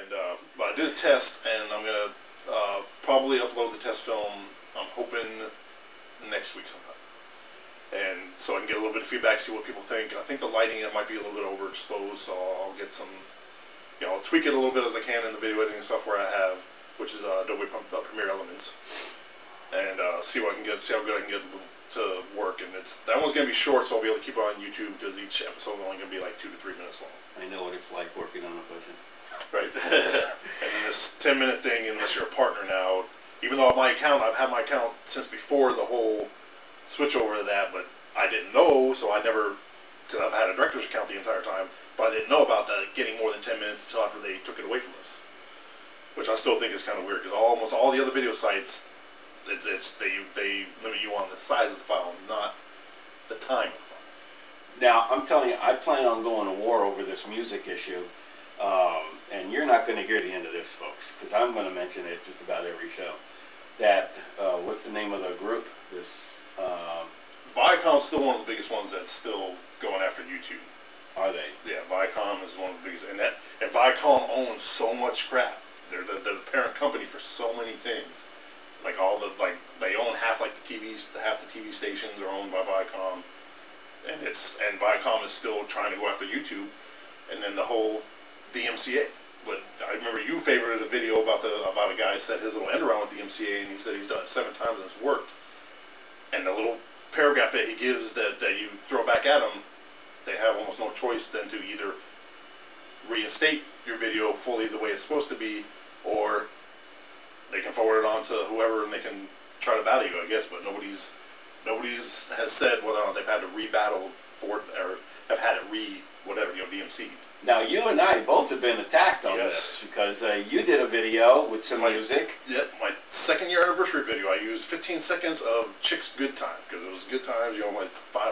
And but I did a test, and I'm gonna probably upload the test film. I'm hoping next week sometime, and so I can get a little bit of feedback, see what people think. I think the lighting it might be a little bit overexposed, so I'll get some, I'll tweak it a little bit as I can in the video editing software I have, which is Adobe Premiere Elements, and see what I can get, see how good I can get to work. And that one's gonna be short, so I'll be able to keep it on YouTube because each episode is only gonna be like 2 to 3 minutes long. I know what it's like working on a budget. Right. And then this 10-minute thing, unless you're a partner now, even though my account, I've had my account since before the whole switch over to that, but I didn't know, so I never, because I've had a director's account the entire time, but I didn't know about that getting more than 10 minutes until after they took it away from us, which I still think is kind of weird, because almost all the other video sites, they limit you on the size of the file, not the time of the file. Now, I'm telling you, I plan on going to war over this music issue, and you're not going to hear the end of this, folks, because I'm going to mention it just about every show. That, what's the name of the group? This, Viacom's still one of the biggest ones that's still going after YouTube. Are they? Yeah, Viacom is one of the biggest, and Viacom owns so much crap. They're the parent company for so many things. Like they own half the TV stations are owned by Viacom, and Viacom is still trying to go after YouTube, and then the whole DMCA. But I remember you favorited a video about a guy said his little end around with DMCA, and he said he's done it 7 times and it's worked. And the little paragraph that he gives that you throw back at them, they have almost no choice than to either reinstate your video fully the way it's supposed to be, or they can forward it on to whoever and they can try to battle you, I guess. But nobody's has said whether or not they've had to rebattle for it or have had it DMC'd. Now, you and I both have been attacked on this because you did a video with some music. Yeah, my 2nd-year anniversary video. I used 15 seconds of Chick's Good Time because it was good times,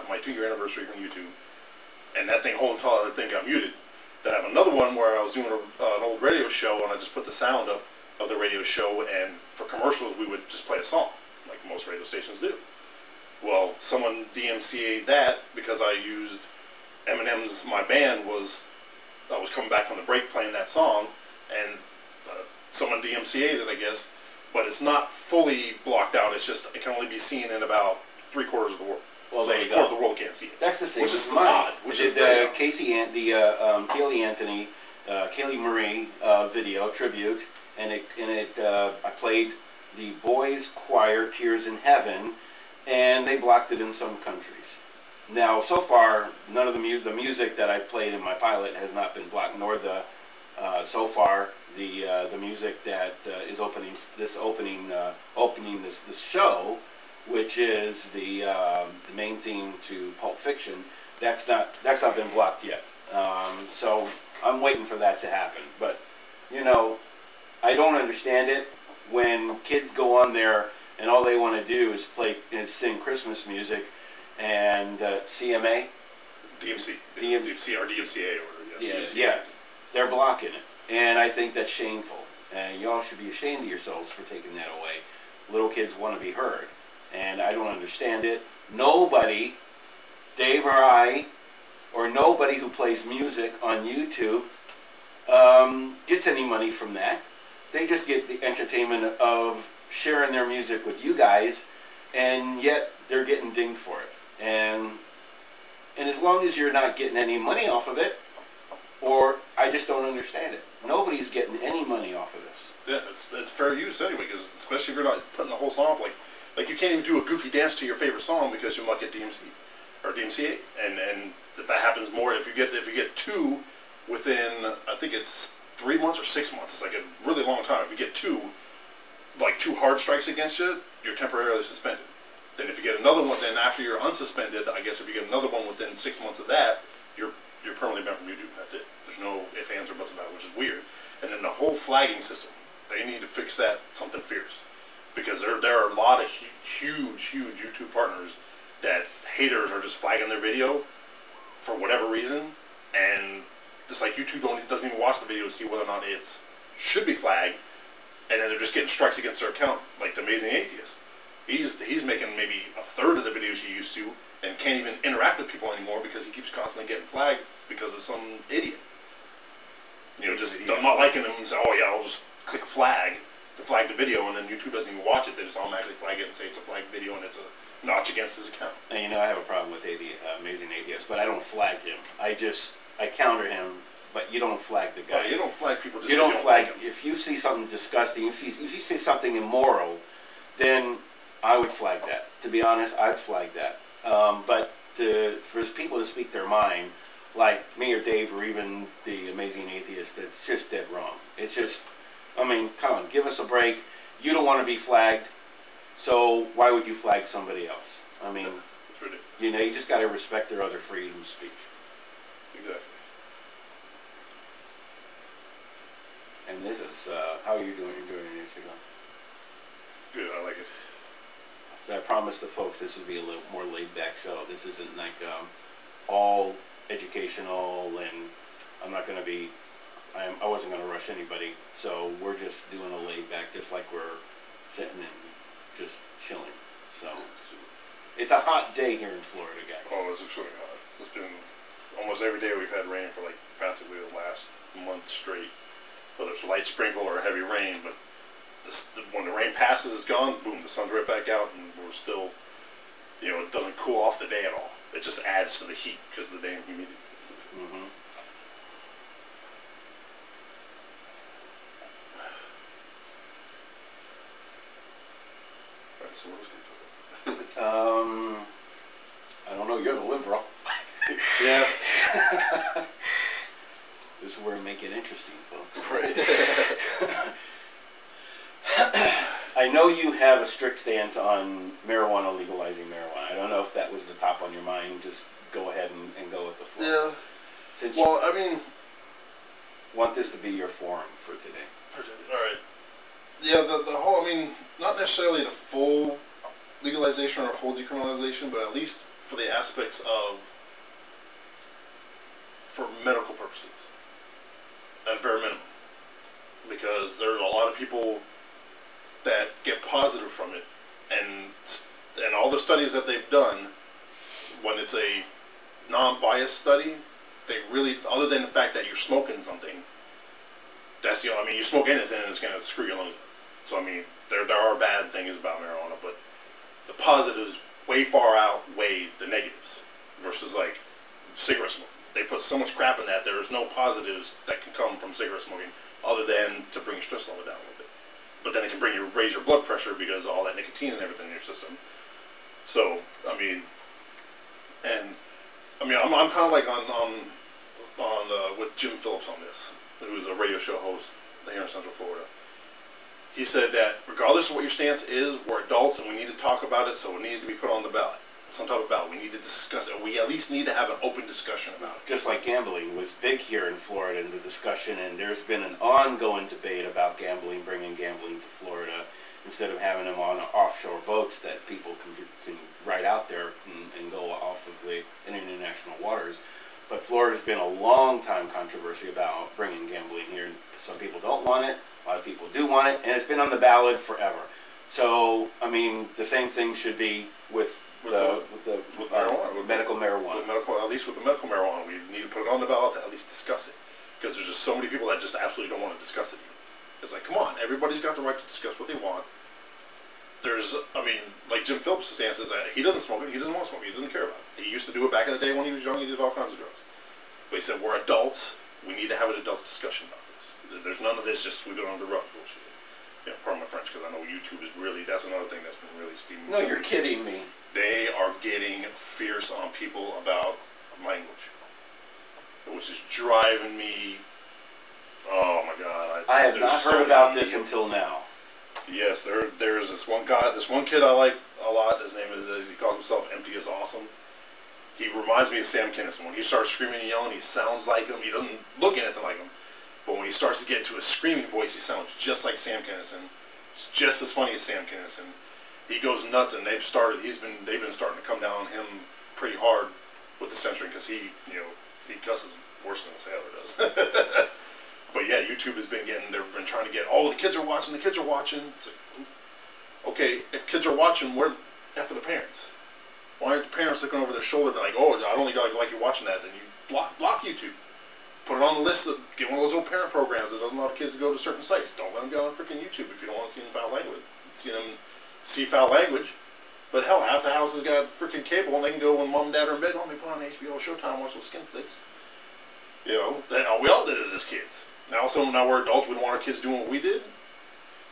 my 2-year anniversary from YouTube. And that whole entire thing got muted. Then I have another one where I was doing an old radio show, and I just put the sound up of the radio show, and for commercials we would just play a song, like most radio stations do. Well, someone DMCA'd that because I used Eminem's My Band I was coming back from the break playing that song, and someone DMCA'd it, I guess, but it's not fully blocked out. It's just, it can only be seen in about 3/4 of the world. Well, so there you go. The world can't see it. That's the same. Which is odd. Which is Kaylee Marie video tribute, and I played the boys' choir Tears in Heaven, and they blocked it in some countries. Now, so far, none of the music that I played in my pilot has not been blocked, nor so far the music that is opening this show, which is the main theme to Pulp Fiction. That's not been blocked yet. So I'm waiting for that to happen. But I don't understand it when kids go on there and all they want to do is sing Christmas music. And CMA? DMCA or yes. Yeah, they're blocking it. And I think that's shameful. And y'all should be ashamed of yourselves for taking that away. Little kids want to be heard. And I don't understand it. Nobody, Dave or I, or nobody who plays music on YouTube gets any money from that. They just get the entertainment of sharing their music with you guys, and yet they're getting dinged for it. And as long as you're not getting any money off of it, or I just don't understand it. Nobody's getting any money off of this. Yeah, it's fair use anyway, because especially if you're not putting the whole song up, like you can't even do a goofy dance to your favorite song because you might get DMCA. And if that happens more, if you get 2 within, I think it's 3 months or 6 months, it's like a really long time. If you get 2 hard strikes against you, you're temporarily suspended. Then if you get another one, then after you're unsuspended, I guess if you get another one within 6 months of that, you're permanently banned from YouTube. That's it. There's no ifs, ands, or buts about it, which is weird. And then the whole flagging system, they need to fix that something fierce. Because there are a lot of huge YouTube partners that haters are just flagging their video for whatever reason, and just like YouTube doesn't even watch the video to see whether or not it should be flagged, and then they're just getting strikes against their account, like the Amazing Atheist. He's making maybe a third of the videos he used to, and can't even interact with people anymore because he keeps constantly getting flagged because of some idiot. You know, just not liking them and say, oh yeah, I'll just click a flag to flag the video, and then YouTube doesn't even watch it. They just automatically flag it and say it's a flagged video and it's a notch against his account. And you know, I have a problem with Amazing Atheist, but I don't flag him. I counter him, but you don't flag the guy. Yeah, you don't flag people just you don't flag like if you see something disgusting, if you see something immoral, then I would flag that. To be honest, I'd flag that. But for people to speak their mind, like me or Dave or even the Amazing Atheist, that's just dead wrong. It's just, I mean, come on, give us a break. You don't want to be flagged, so why would you flag somebody else? I mean, it's ridiculous. You know, you just got to respect their other freedom of speech. Exactly. And this is, how are you doing? You're doing your Instagram? Good, I like it. So I promised the folks this would be a little more laid-back show. This isn't like all educational, and I'm not going to be, I wasn't going to rush anybody, so we're just doing a laid-back, just like we're sitting and just chilling. So it's a hot day here in Florida, guys. Oh, it's extremely hot. It's been almost every day we've had rain for like practically the last month straight, whether it's a light sprinkle or heavy rain, but when the rain passes, it's gone, boom, the sun's right back out, and we're still, you know, it doesn't cool off the day at all. It just adds to the heat because of the damn humidity. Mm-hmm. All right, so what else can we talk about? I don't know, you're the liberal. Yeah. This is where we make it interesting, folks. Right. I know you have a strict stance on marijuana, legalizing marijuana. I don't know if that was the top on your mind. Just go ahead and go with the flow. Yeah. Since well, I mean, want this to be your forum for today. All right. Yeah, the whole, I mean, not necessarily the full legalization or full decriminalization, but at least for the aspects of, for medical purposes, at a bare minimum. Because there are a lot of people that get positive from it, and all the studies that they've done, when it's a non-biased study, they really, other than the fact that you're smoking something, that's the only, I mean, you smoke anything and it's going to screw your lungs up. So, I mean, there are bad things about marijuana, but the positives way far outweigh the negatives versus, like, cigarette smoking. They put so much crap in that, there's no positives that can come from cigarette smoking other than to bring your stress level down a little bit. But then it can raise your blood pressure because of all that nicotine and everything in your system. So, I mean, I'm kind of like with Jim Phillips on this, who's a radio show host here in Central Florida. He said that regardless of what your stance is, we're adults and we need to talk about it, so it needs to be put on the ballot. Some type of ballot. We need to discuss it. We at least need to have an open discussion about it. Just like gambling was big here in Florida in the discussion, and there's been an ongoing debate about gambling, bringing gambling to Florida instead of having them on offshore boats that people can ride out there and go off of the international waters. But Florida's been a long time controversy about bringing gambling here. Some people don't want it. A lot of people do want it, and it's been on the ballot forever. So, I mean, the same thing should be with marijuana, medical marijuana. At least with the medical marijuana, we need to put it on the ballot to at least discuss it. Because there's just so many people that just absolutely don't want to discuss it. It's like, come on, everybody's got the right to discuss what they want. Like Jim Phillips' stance is that he doesn't smoke it, he doesn't want to smoke it, he doesn't care about it. He used to do it back in the day when he was young, he did all kinds of drugs. But he said, we're adults, we need to have an adult discussion about this. There's none of this just sweep it under the rug bullshit. Yeah, pardon my French, because I know YouTube is really, that's another thing that's been really steaming. No, you're kidding me. They are getting fierce on people about language, which is driving me, oh my God. I have not heard about this until now. Yes, there's this one guy, this one kid I like a lot, his name is, he calls himself Empty as Awesome. He reminds me of Sam Kinison. When he starts screaming and yelling, he sounds like him. He doesn't look anything like him. But when he starts to get into a screaming voice, he sounds just like Sam Kinison. It's just as funny as Sam Kinison. He goes nuts, and they've been starting to come down on him pretty hard with the censoring because he cusses worse than Sailor does. But yeah, YouTube has been they've been trying to get, oh, the kids are watching. It's like, okay, if kids are watching, where the F are the parents? Why aren't the parents looking over their shoulder and like, oh, I don't like you watching that? Then you block YouTube. Put it on the list. Get one of those little parent programs that doesn't allow kids to go to certain sites. Don't let them go on freaking YouTube if you don't want to see them foul language. See foul language. But hell, half the houses got freaking cable, and they can go when mom and dad are in bed. Oh, let me put on HBO, Showtime, watch those skin flicks. You know, we all did it as kids. Now we're adults. We don't want our kids doing what we did.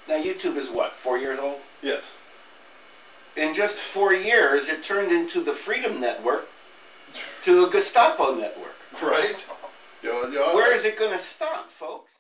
Now YouTube is what, 4 years old? Yes. In just 4 years, it turned into the Freedom Network to a Gestapo network. Right. Where is it going to stop, folks?